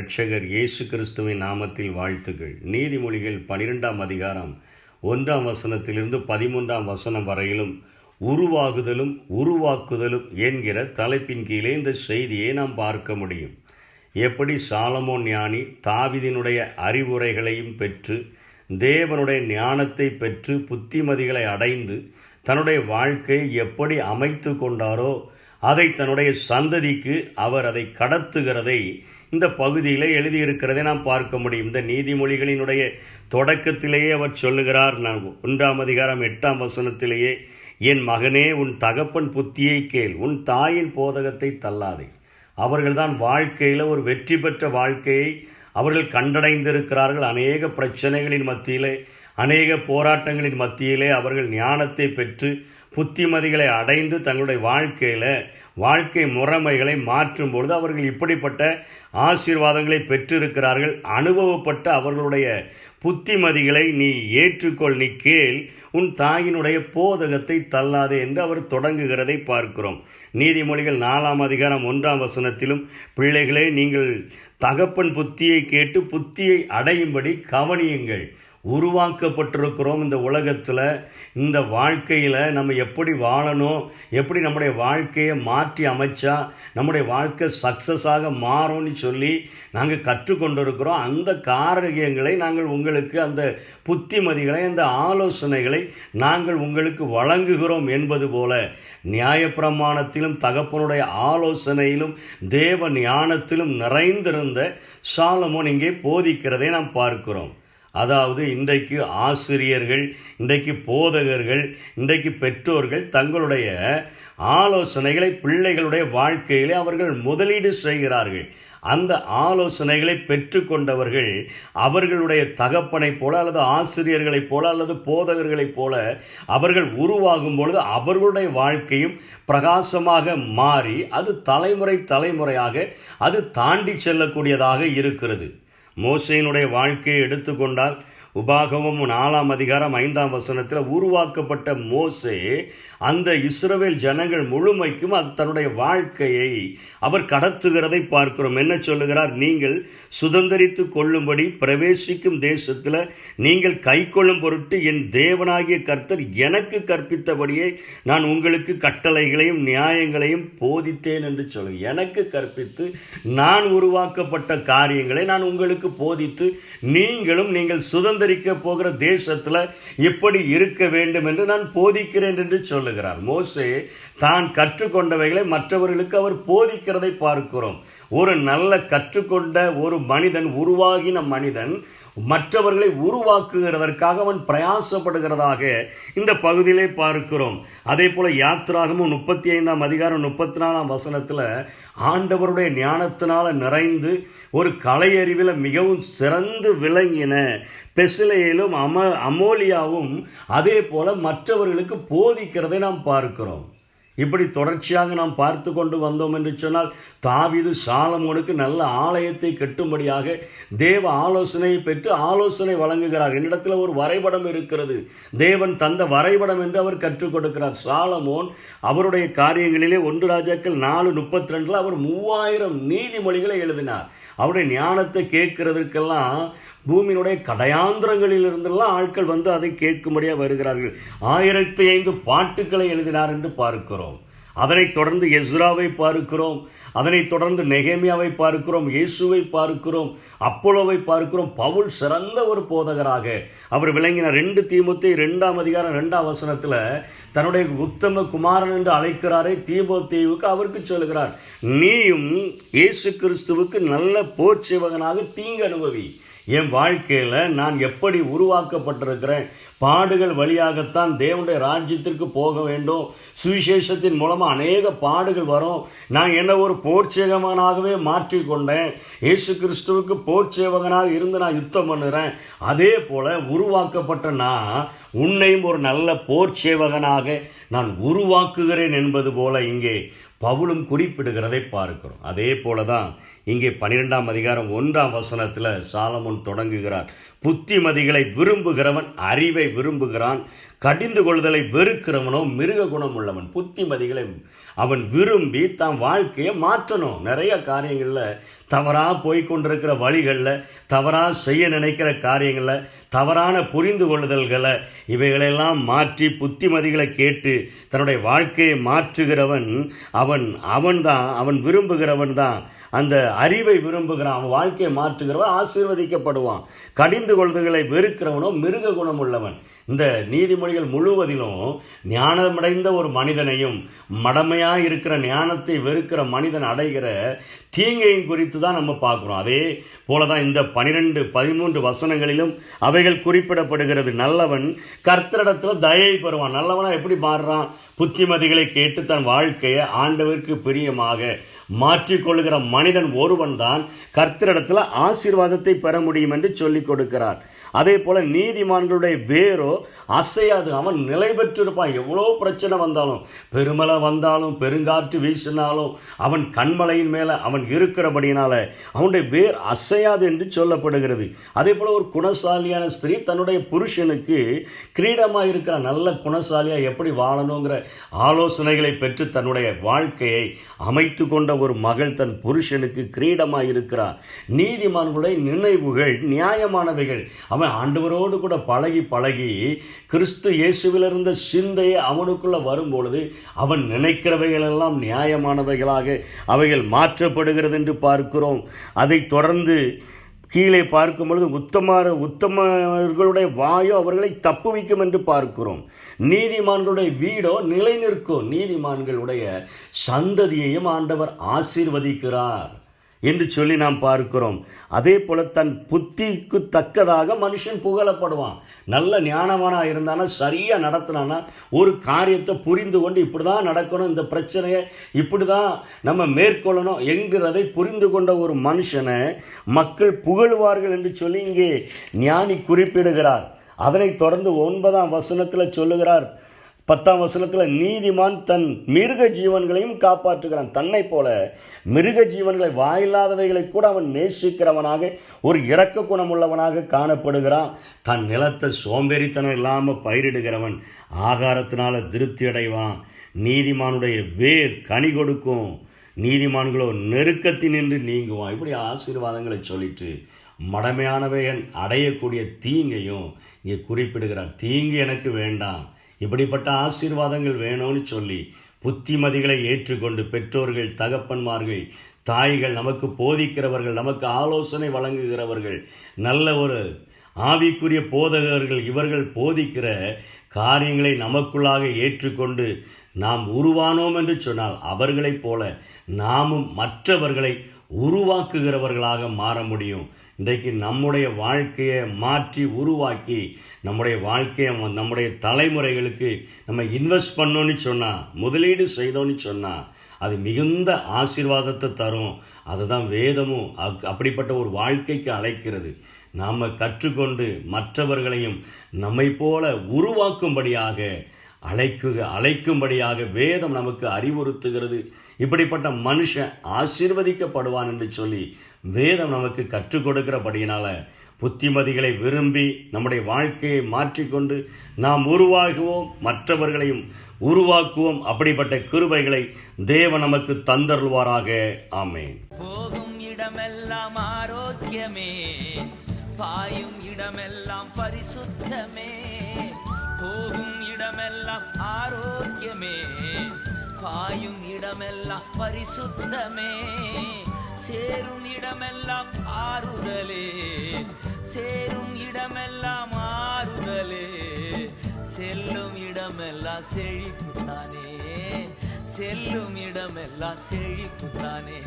இரட்சகர் இயேசு கிறிஸ்துவின் நாமத்தில் வாழ்த்துக்கள். நீதிமொழிகள் 12ஆம் அதிகாரம் 1ஆம் வசனத்திலிருந்து 13ஆம் வசனம் வரையிலும் உருவாகுதலும் உருவாக்குதலும் என்கிற தலைப்பின் கீழே இந்த செய்தியை நாம் பார்க்க முடியும். எப்படி சாலமோன் ஞானி தாவீதினுடைய அறிவுரைகளையும் பெற்று தேவனுடைய ஞானத்தை பெற்று புத்திமதிகளை அடைந்து தன்னுடைய வாழ்க்கையை எப்படி அமைத்து கொண்டாரோ அதை தன்னுடைய சந்ததிக்கு அவர் அதை கடத்துகிறதை இந்த பகுதியில் எழுதியிருக்கிறதை நாம் பார்க்க முடியும். இந்த நீதிமொழிகளினுடைய தொடக்கத்திலேயே அவர் சொல்லுகிறார், நான் 1ஆம் அதிகாரம் 8ஆம் வசனத்திலேயே, என் மகனே, உன் தகப்பன் புத்தியை கேள், உன் தாயின் போதகத்தை தள்ளாதே. அவர்கள்தான் வாழ்க்கையில் ஒரு வெற்றி பெற்ற வாழ்க்கையை அவர்கள் கண்டடைந்திருக்கிறார்கள். அநேக பிரச்சனைகளின் மத்தியிலே, அநேக போராட்டங்களின் மத்தியிலே அவர்கள் ஞானத்தை பெற்று புத்திமதிகளை அடைந்து தங்களுடைய வாழ்க்கை முறைமைகளை மாற்றும் பொழுது அவர்கள் இப்படிப்பட்ட ஆசீர்வாதங்களை பெற்றிருக்கிறார்கள். அனுபவப்பட்ட அவர்களுடைய புத்திமதிகளை நீ ஏற்றுக்கொள், நீ கேள், உன் தாயினுடைய போதகத்தை தள்ளாதே என்று அவர் தொடங்குகிறதை பார்க்கிறோம். நீதிமொழிகள் 4ஆம் அதிகாரம் 1ஆம் வசனத்திலும், பிள்ளைகளே, நீங்கள் தகப்பன் புத்தியை கேட்டு புத்தியை அடையும்படி கவனியுங்கள். உருவாக்கப்பட்டிருக்கிறோம் இந்த உலகத்தில், இந்த வாழ்க்கையில் நம்ம எப்படி வாழணும், எப்படி நம்முடைய வாழ்க்கையை மாற்றி அமைச்சா நம்முடைய வாழ்க்கை சக்ஸஸாக மாறும்னு சொல்லி நாங்கள் கற்றுக்கொண்டிருக்கிறோம். அந்த காரியங்களை நாங்கள் உங்களுக்கு, அந்த புத்திமதிகளை, அந்த ஆலோசனைகளை நாங்கள் உங்களுக்கு வழங்குகிறோம் என்பது போல நியாயப்பிரமாணத்திலும் தகப்பனுடைய ஆலோசனையிலும் தேவ ஞானத்திலும் நிறைந்திருந்த சாலமோன் இங்கே போதிக்கிறதை நாம் பார்க்கிறோம். அதாவது இன்றைக்கு ஆசிரியர்கள், இன்றைக்கு போதகர்கள், இன்றைக்கு பெற்றோர்கள் தங்களுடைய ஆலோசனைகளை பிள்ளைகளுடைய வாழ்க்கையிலே அவர்கள் முதலீடு செய்கிறார்கள். அந்த ஆலோசனைகளை பெற்றுக்கொண்டவர்கள் அவர்களுடைய தகப்பனைப் போல அல்லது ஆசிரியர்களைப் போல அல்லது போதகர்களைப் போல அவர்கள் உருவாகும் பொழுது அவர்களுடைய வாழ்க்கையும் பிரகாசமாக மாறி அது தலைமுறையாக அது தாண்டி செல்லக்கூடியதாக இருக்கிறது. மோசேயினுடைய வாழ்க்கையை எடுத்துக்கொண்டால் உபாகமம் 4ஆம் அதிகாரம் 5ஆம் வசனத்தில் உருவாக்கப்பட்ட மோசே அந்த இஸ்ரவேல் ஜனங்கள் முழுமைக்கும் தன்னுடைய வாழ்க்கையை அவர் கடத்துகிறதை பார்க்கிறோம். என்ன சொல்லுகிறார்? நீங்கள் சுதந்திரித்து கொள்ளும்படி பிரவேசிக்கும் தேசத்தில் நீங்கள் கை கொள்ளும் பொருட்டு என் தேவனாகிய கர்த்தர் எனக்கு கற்பித்தபடியே நான் உங்களுக்கு கட்டளைகளையும் நியாயங்களையும் போதித்தேன் என்று சொல்லு. எனக்கு கற்பித்து நான் உருவாக்கப்பட்ட காரியங்களை நான் உங்களுக்கு போதித்து நீங்கள் சுதந்திரிக்க போகிற தேசத்தில் எப்படி இருக்க வேண்டும் என்று நான் போதிக்கிறேன் என்று சொல்லுகிறார். மோசே தான் கற்றுக்கொண்டவைகளை மற்றவர்களுக்கு அவர் போதிக்கிறதை பார்க்கிறோம். ஒரு நல்ல கற்றுக்கொண்ட ஒரு மனிதன், உருவாகின மனிதன் மற்றவர்களை உருவாக்குகிறதற்காக அவன் பிரயாசப்படுகிறதாக இந்த பகுதியிலே பார்க்கிறோம். அதே போல யாத்ராகமும் 35ஆம் அதிகாரம் 34ஆம் வசனத்தில் ஆண்டவருடைய ஞானத்தினால நிறைந்து ஒரு கலையறிவில் மிகவும் சிறந்து விளங்கின பெசிலேலும் அமோலியாவும் அதே போல மற்றவர்களுக்கு போதிக்கிறதை நாம் பார்க்கிறோம். இப்படி தொடர்ச்சியாக நாம் பார்த்து கொண்டு வந்தோம் என்று சொன்னால், தாவீது சாலமோனுக்கு நல்ல ஆலயத்தை கட்டும்படியாக தேவ ஆலோசனையை பெற்று ஆலோசனை வழங்குகிறார். என்னிடத்தில் ஒரு வரைபடம் இருக்கிறது, தேவன் தந்த வரைபடம் என்று அவர் கற்றுக் கொடுக்கிறார். சாலமோன் அவருடைய காரியங்களிலே 1 ராஜாக்கள் 4:32 அவர் 3000 நீதிமொழிகளை எழுதினார். அவருடைய ஞானத்தை கேட்கிறதுக்கெல்லாம் பூமியினுடைய கடையாந்திரங்களில் இருந்தெல்லாம் ஆட்கள் வந்து அதை கேட்கும்படியாக வருகிறார்கள். 1005 பாட்டுக்களை எழுதினார் என்று பார்க்கிறோம். அதனைத் தொடர்ந்து எஸ்ராவை பார்க்கிறோம், அதனைத் தொடர்ந்து நெகேமியாவை பார்க்கிறோம், இயேசுவை பார்க்கிறோம், அப்போலோவை பார்க்கிறோம். பவுல் சிறந்த ஒரு போதகராக அவர் விளங்கினார். 2 தீமோத்தேயு 2ஆம் அதிகாரம் 2ஆம் வசனத்தில் தன்னுடைய உத்தம குமாரன் என்று அழைக்கிறாரே தீமோத்தேயுவுக்கு அவருக்கு சொல்கிறார், நீயும் இயேசு கிறிஸ்துவுக்கு நல்ல போர் சேவகனாக தீங்கு அனுபவி. என் வாழ்க்கையில் நான் எப்படி உருவாக்கப்பட்டிருக்கிறேன், பாடுகள் வழியாகத்தான் தேவனுடைய ராஜ்யத்திற்கு போக வேண்டும். சுவிசேஷத்தின் மூலமாக அநேக பாடுகள் வரும். நான் என்ன ஒரு போர்ச்சேவகனாகவே மாற்றிக்கொண்டேன். இயேசு கிறிஸ்துவுக்கு போர்ச்சேவகனாக இருந்து நான் யுத்தம் பண்ணுறேன். அதே போல் உருவாக்கப்பட்ட நான் உன்னையும் ஒரு நல்ல போர்ச்சேவகனாக நான் உருவாக்குகிறேன் என்பது போல இங்கே பவுலும் குறிப்பிடுகிறதை பார்க்கிறோம். அதே போல தான் இங்கே 12ஆம் அதிகாரம் 1ஆம் வசனத்தில் சாலமோன் தொடங்குகிறார். புத்திமதிகளை விரும்புகிறவன் அறிவை விரும்புகிறான், கடிந்து கொள்தலை வெறுக்கிறவனோ மிருக குணம் உள்ளவன். புத்திமதிகளை அவன் விரும்பி தன் வாழ்க்கையை மாற்றணும். நிறைய காரியங்களில் தவறாக போய்கொண்டிருக்கிற வழிகளில், தவறாக செய்ய நினைக்கிற காரியங்களில், தவறான புரிந்து கொள்ளுதல்களை இவைகளெல்லாம் மாற்றி புத்திமதிகளை கேட்டு தன்னுடைய வாழ்க்கையை மாற்றுகிறவன் அவன் விரும்புகிறவன் தான். அந்த அறிவை விரும்புகிறான், அவன் வாழ்க்கையை மாற்றுகிறவன் ஆசீர்வதிக்கப்படுவான். கடிந்து கொள்ளுதல்களை வெறுக்கிறவனோ மிருக குணம் உள்ளவன். இந்த நீதிமொழிகள் முழுவதிலும் ஞானமடைந்த ஒரு மனிதனையும் மடமையாக இருக்கிற ஞானத்தை வெறுக்கிற மனிதன் அடைகிற தீங்கையும் குறித்து தான் நம்ம பார்க்குறோம். அதே போல தான் இந்த 12-13 வசனங்களிலும் அவைகள் குறிப்பிடப்படுகிறது. நல்லவன் கர்த்தரிடத்தில் தயை பெறுவான். நல்லவனா எப்படி மாறுறான்? புத்திமதிகளை கேட்டு தன் வாழ்க்கையை ஆண்டவருக்கு பிரியமாக மாற்றிக்கொள்ளுகிற மனிதன் ஒருவன் தான் கர்த்தரிடத்தில் ஆசீர்வாதத்தை பெற முடியும் என்று சொல்லிக் கொடுக்கிறார். அதே போல நீதிமான்களுடைய வேரோ அசையாது, அவன் நிலை பெற்றிருப்பான். எவ்வளோ பிரச்சனை வந்தாலும், பெருமலை வந்தாலும், பெருங்காற்று வீசினாலும் அவன் கண்மலையின் மேலே அவன் இருக்கிறபடினால அவனுடைய வேர் அசையாது என்று சொல்லப்படுகிறது. அதே போல ஒரு குணசாலியான ஸ்திரீ தன்னுடைய புருஷனுக்கு கிரீடமாக இருக்கிற நல்ல குணசாலியாக எப்படி வாழணுங்கிற ஆலோசனைகளை பெற்று தன்னுடைய வாழ்க்கையை அமைத்து கொண்ட ஒரு மகள் தன் புருஷனுக்கு கிரீடமாக இருக்கிறார். நீதிமான்களுடைய நினைவுகள் நியாயமானவைகள். அவன் ஆண்டவரோடு கூட பழகி கிறிஸ்து இயேசுவில் இருந்த சிந்தையை அவனுக்குள்ள வரும்பொழுது அவன் நினைக்கிறவைகளெல்லாம் நியாயமானவைகளாக அவைகள் மாற்றப்படுகிறது என்று பார்க்கிறோம். அதை தொடர்ந்து கீழே பார்க்கும் பொழுது உத்தமர்களுடைய வாயோ அவர்களை தப்புவிக்கும் என்று பார்க்கிறோம். நீதிமான்களுடைய வீடோ நிலை நிற்கும். நீதிமான்களுடைய சந்ததியையும் ஆண்டவர் ஆசீர்வதிக்கிறார் என்று சொல்லி நாம் பார்க்கிறோம். அதே போல தன் புத்திக்கு தக்கதாக மனுஷன் புகழப்படுவான். நல்ல ஞானவானாக இருந்தானா, சரியாக நடத்தினானா, ஒரு காரியத்தை புரிந்து கொண்டு இப்படி தான் நடக்கணும், இந்த பிரச்சனையை இப்படி தான் நம்ம மேற்கொள்ளணும் என்கிறதை புரிந்து கொண்ட ஒரு மனுஷனை மக்கள் புகழ்வார்கள் என்று சொல்லி இங்கே ஞானி குறிப்பிடுகிறார். அதனைத் தொடர்ந்து 9ஆம் வசனத்தில் சொல்லுகிறார், 10ஆம் வசனத்தில் நீதிமான் தன் மிருக ஜீவன்களையும் காப்பாற்றுகிறான். தன்னை போல மிருக ஜீவன்களை வாயில்லாதவைகளை கூட அவன் நேசிக்கிறவனாக ஒரு இரக்க குணமுள்ளவனாக காணப்படுகிறான். தன் நிலத்தை சோம்பேறித்தனம் இல்லாமல் பயிரிடுகிறவன் ஆகாரத்தினால திருப்தி அடைவான். நீதிமானுடைய வேர் கனி கொடுக்கும், நீதிமான்களோ நெருக்கத்தினின்று நீங்குவான். இப்படி ஆசீர்வாதங்களை சொல்லிட்டு மடமையானவைகள் அடையக்கூடிய தீங்கையும் இங்கே குறிப்பிடுகிறான். தீங்கு எனக்கு வேண்டாம், இப்படிப்பட்ட ஆசீர்வாதங்கள் வேணும்னு சொல்லி புத்திமதிகளை ஏற்றுக்கொண்டு பெற்றோர்கள், தகப்பன்மார்கள், தாய்கள், நமக்கு போதிக்கிறவர்கள், நமக்கு ஆலோசனை வழங்குகிறவர்கள், நல்ல ஒரு ஆவிக்குரிய போதகர்கள், இவர்கள் போதிக்கிற காரியங்களை நமக்குள்ளாக ஏற்றுக்கொண்டு நாம் உருவானோம் என்று சொன்னால் அவர்களைப் போல நாமும் மற்றவர்களை உருவாக்குகிறவர்களாக மாற முடியும். இன்றைக்கு நம்முடைய வாழ்க்கையை மாற்றி உருவாக்கி நம்முடைய வாழ்க்கையை நம்முடைய தலைமுறைகளுக்கு நம்ம இன்வெஸ்ட் பண்ணோன்னு சொன்னால், முதலீடு செய்தோன்னு சொன்னால் அது மிகுந்த ஆசீர்வாதத்தை தரும். அதுதான் வேதமும் அப்படிப்பட்ட ஒரு வாழ்க்கைக்கு அழைக்கிறது. நாம் கற்றுக்கொண்டு மற்றவர்களையும் நம்மை போல உருவாக்கும்படியாக அழைக்கும்படியாக வேதம் நமக்கு அறிவுறுத்துகிறது. இப்படிப்பட்ட மனுஷன் ஆசீர்வதிக்கப்படுவான் என்று சொல்லி வேதம் நமக்கு கற்றுக் கொடுக்கிறபடியினால புத்திமதிகளை விரும்பி நம்முடைய வாழ்க்கையை மாற்றிக்கொண்டு நாம் உருவாகுவோம், மற்றவர்களையும் உருவாக்குவோம். அப்படிப்பட்ட கிருபைகளை தேவன் நமக்கு தந்தருள்வாராக. ஆமென். போகும் இடமெல்லாம் ஆரோக்கியமே, பாயும் இடமெல்லாம் பரிசுத்தமே. போகும் இடமெல்லாம் ஆரோக்கியமே, பாயும் இடமெல்லாம் பரிசுத்தமே. சேரும் இடமெல்லாம் ஆறுதலே, சேரும் இடமெல்லாம் ஆறுதலே. செல்லும் இடமெல்லாம் செழிப்புத்தானே, செல்லும் இடமெல்லாம் செழிப்புத்தானே.